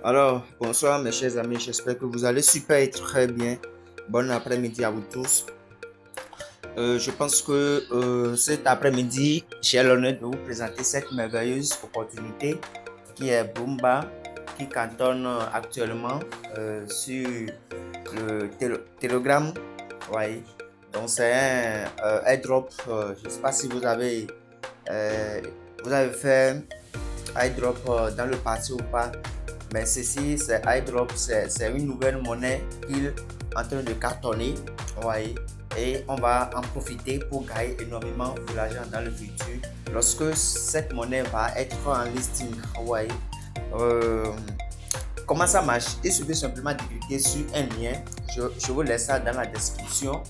Alors, bonsoir mes chers amis, j'espère que vous allez super et très bien. Bon après-midi à vous tous. Je pense que cet après-midi, j'ai l'honneur de vous présenter cette merveilleuse opportunité qui est Boomba, qui cantonne actuellement sur le Telegram. Ouais. Donc c'est un airdrop. Je ne sais pas si vous avez fait airdrop dans le passé ou pas. Mais ceci, c'est iDrop, c'est une nouvelle monnaie qui est en train de cartonner. Ouais. Et on va en profiter pour gagner énormément de l'argent dans le futur. Lorsque cette monnaie va être en listing. Ouais. Euh, Comment ça marche? Il suffit simplement de cliquer sur un lien. Je vous laisse ça dans la description.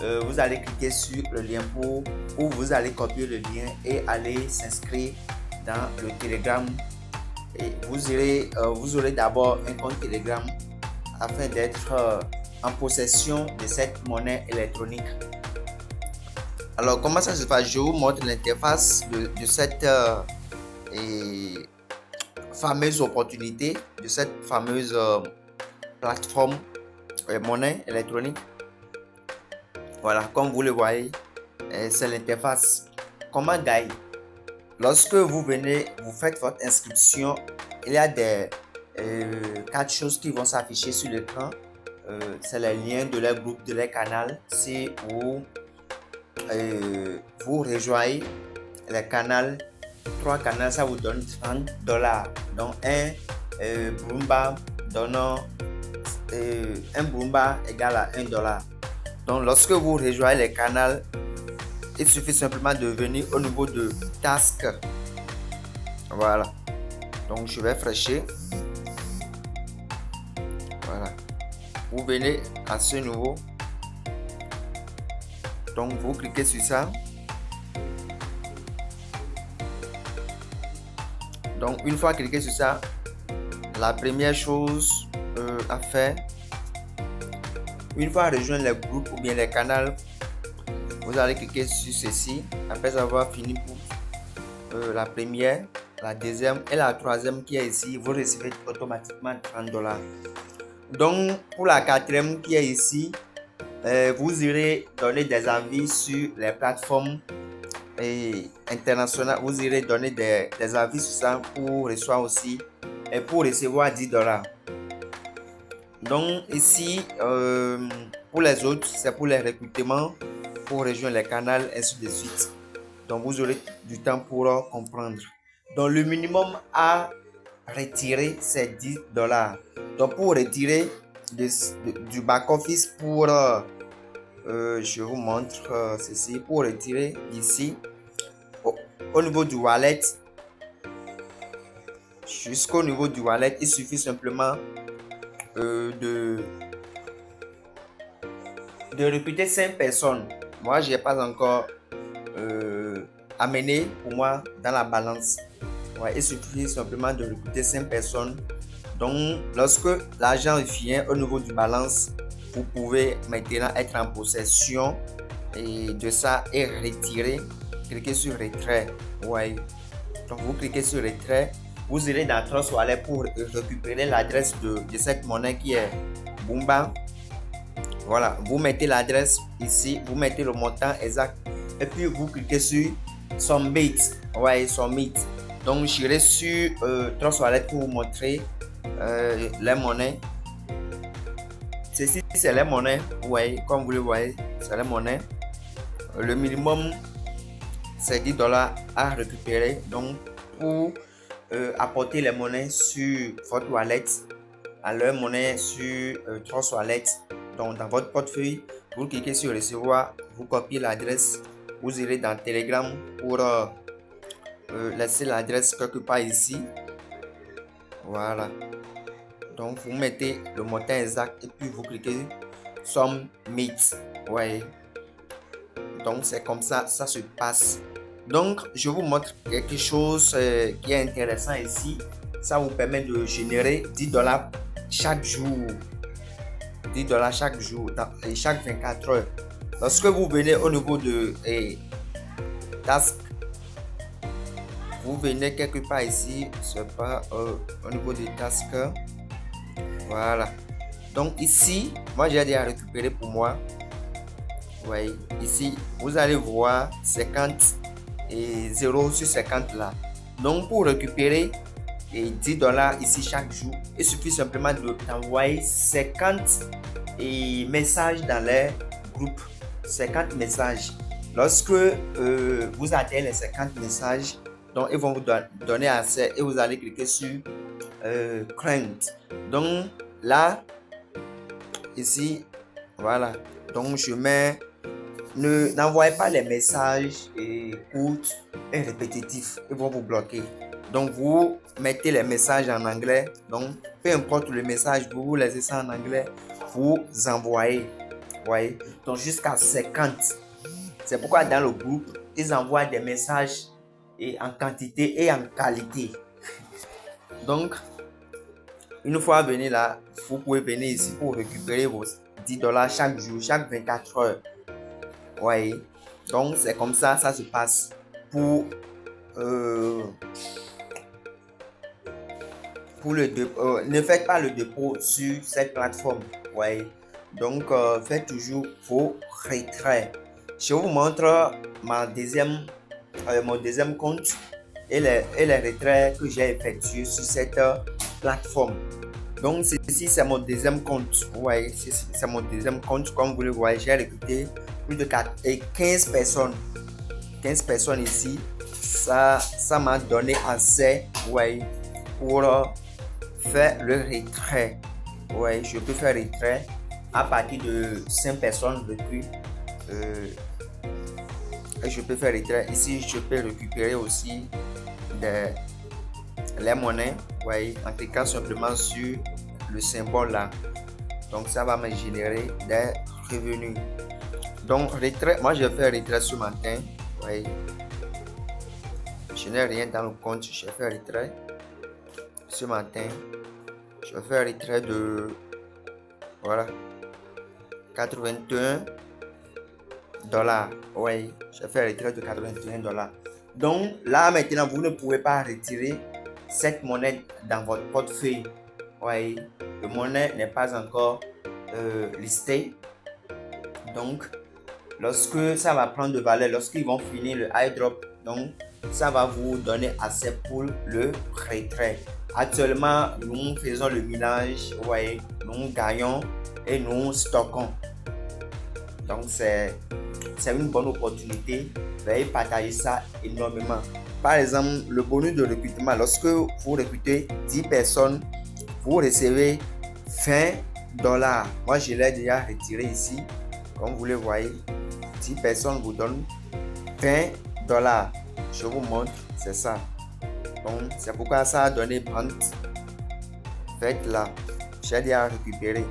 Vous allez cliquer sur le lien ou vous allez copier le lien et aller s'inscrire dans le Telegram et vous aurez d'abord un compte Telegram afin d'être en possession de cette monnaie électronique. Alors, comment ça se passe? Je vous montre l'interface de cette fameuse opportunité, de cette fameuse plateforme monnaie électronique. Voilà, comme vous le voyez, c'est l'interface. Comment gagner? Lorsque vous venez, vous faites votre inscription, il y a des 4 choses qui vont s'afficher sur l'écran. C'est les liens de leur groupe, de leur canal. Si vous rejoignez les canaux, 3 canaux, ça vous donne $30. Donc un Boomba donnant un Boomba égale à $1. Donc lorsque vous rejoignez les canaux, il suffit simplement de venir au niveau de Task. Voilà. Donc je vais fraîcher. Voilà. Vous venez à ce niveau. Donc vous cliquez sur ça. Donc une fois cliqué sur ça, la première chose à faire, une fois rejoindre les groupes ou bien les canaux, vous allez cliquer sur ceci. Après avoir fini pour la première, la deuxième et la troisième qui est ici, vous recevez automatiquement $30. Donc pour la quatrième qui est ici, vous irez donner des avis sur les plateformes internationales. Vous irez donner des avis sur ça pour recevoir aussi et pour recevoir $10. Donc ici, pour les autres, c'est pour les recrutements, pour rejoindre les canaux, ainsi de suite. Donc vous aurez du temps pour comprendre. Donc le minimum à retirer, c'est $10. Donc pour retirer du back-office, pour je vous montre ceci, pour retirer ici, au niveau du wallet, jusqu'au niveau du wallet, il suffit simplement de recruter 5 personnes. Moi, je n'ai pas encore amené pour moi dans la balance. Ouais, il suffit simplement de recruter 5 personnes. Donc, lorsque l'argent vient au niveau du balance, vous pouvez maintenant être en possession de ça et retirer. Cliquez sur retrait. Ouais. Donc, vous cliquez sur retrait. Vous irez dans Trust Wallet pour récupérer l'adresse de cette monnaie qui est Boomba. Voilà, vous mettez l'adresse ici, vous mettez le montant exact et puis vous cliquez sur Submit. Ouais, Submit. Donc, j'irai sur Trust Wallet pour vous montrer les monnaies. Ceci, c'est les monnaies. Ouais, comme vous le voyez, c'est les monnaies. Le minimum, c'est $10 à récupérer. Donc, pour apporter les monnaies sur votre wallet, à leur monnaie sur Trust Wallet, donc dans votre portefeuille, vous cliquez sur recevoir, vous copiez l'adresse, vous irez dans Telegram pour laisser l'adresse quelque part ici. Voilà. Donc vous mettez le montant exact et puis vous cliquez Submit. Ouais. Donc c'est comme ça, ça se passe. Donc je vous montre quelque chose qui est intéressant ici. Ça vous permet de générer $10 chaque jour. $10 chaque jour, chaque 24 heures. Lorsque vous venez au niveau de Task, vous venez quelque part ici, c'est pas au niveau des tasks. Voilà. Donc ici, moi j'ai déjà récupéré pour moi. Ouais, ici, vous allez voir 50 et 0 sur 50 là. Donc pour récupérer et $10 ici chaque jour, il suffit simplement d'envoyer 50 messages dans les groupes. 50 messages. Lorsque vous atteignez les 50 messages, donc ils vont vous donner accès et vous allez cliquer sur Client. Donc là, ici, voilà. Donc je mets, n'envoyez pas les messages courts et répétitifs. Ils vont vous bloquer. Donc vous mettez les messages en anglais. Donc peu importe le message, vous laissez ça en anglais. Vous envoyez. Voyez? Donc jusqu'à 50. C'est pourquoi dans le groupe, ils envoient des messages en quantité et en qualité. Donc, une fois venu là, vous pouvez venir ici pour récupérer vos $10 chaque jour, chaque 24 heures. Voyez? Donc, c'est comme ça se passe pour le dépôt. Ne faites pas le dépôt sur cette plateforme. Voyez? Donc, faites toujours vos retraits. Je vous montre mon deuxième compte et les retraits que j'ai effectués sur cette plateforme. Donc, ceci, c'est mon deuxième compte. Vous voyez, c'est mon deuxième compte. Comme vous le voyez, j'ai recruté plus de 15 personnes. 15 personnes ici. Ça m'a donné assez, vous voyez, pour faire le retrait. Vous voyez, je peux faire retrait à partir de 5 personnes recrues. Et je peux faire retrait. Ici, je peux récupérer aussi les monnaies, voyez, en cliquant simplement sur le symbole là. Donc ça va me générer des revenus. Donc retrait, moi je fais retrait ce matin, voyez. Je n'ai rien dans le compte, je fais retrait ce matin. Je fais retrait de, voilà, $81. Oui, je fais retrait de $81. Donc là maintenant, vous ne pouvez pas retirer cette monnaie dans votre portefeuille. Oui, le monnaie n'est pas encore listé. Donc, lorsque ça va prendre de valeur, lorsqu'ils vont finir le airdrop, donc ça va vous donner assez pour le retrait. Actuellement, nous faisons le minage, vous voyez, nous gagnons et nous stockons. Donc, c'est une bonne opportunité. Veuillez partager ça énormément. Par exemple, le bonus de recrutement, lorsque vous recrutez 10 personnes, vous recevez $20. Moi, je l'ai déjà retiré ici. Comme vous le voyez, 10 personnes vous donnent $20. Je vous montre, c'est ça. Donc, c'est pourquoi ça a donné vente. Faites là. J'ai déjà récupéré.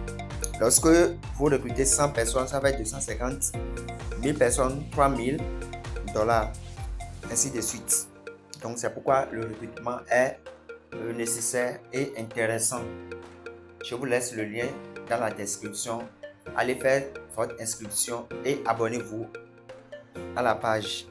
Lorsque vous recrutez 100 personnes, ça va être 250. 1000 personnes, $3000. Ainsi de suite. Donc, c'est pourquoi le recrutement est nécessaire et intéressant. Je vous laisse le lien dans la description. Allez faire votre inscription et abonnez-vous à la page.